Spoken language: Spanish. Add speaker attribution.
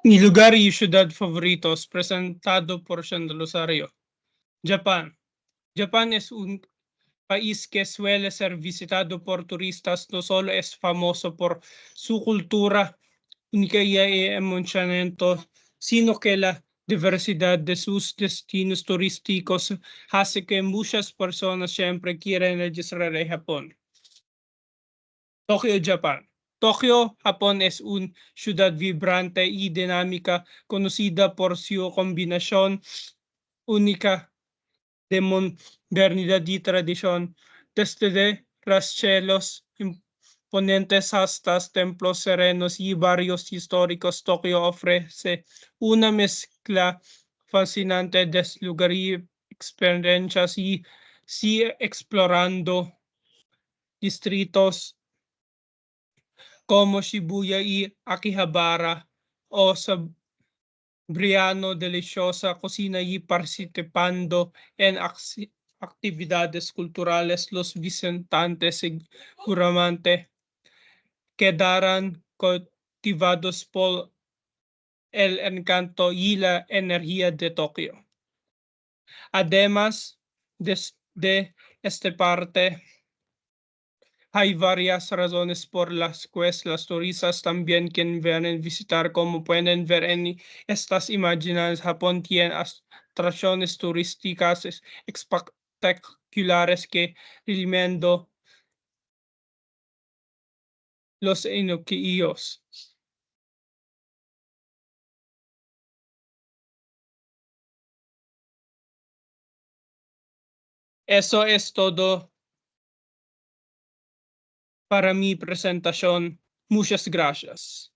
Speaker 1: Mi lugar y ciudad favoritos presentado por Sean Rosario. Japán. Japán es un país que suele ser visitado por turistas. No solo es famoso por su cultura única y emocionante, sino que la diversidad de sus destinos turísticos hace que muchas personas siempre quieran regresar a Japón. Tokio, Japán. Tokio, Japón es una ciudad vibrante y dinámica, conocida por su combinación única de modernidad y tradición, desde rascacielos imponentes hasta templos serenos y barrios históricos. Tokio ofrece una mezcla fascinante de lugares y experiencias y sigue explorando distritos como Shibuya y Akihabara o saboreando deliciosa cocina y participando en actividades culturales. Los visitantes seguramente quedarán cautivados por el encanto y la energía de Tokio. Además de esta parte, hay varias razones por las cuales los turistas también quieren vienen visitar. Como pueden ver en estas imágenes, Japón tiene atracciones turísticas espectaculares que realmente los enoquillos. Eso es todo para mi presentación. Muchas gracias.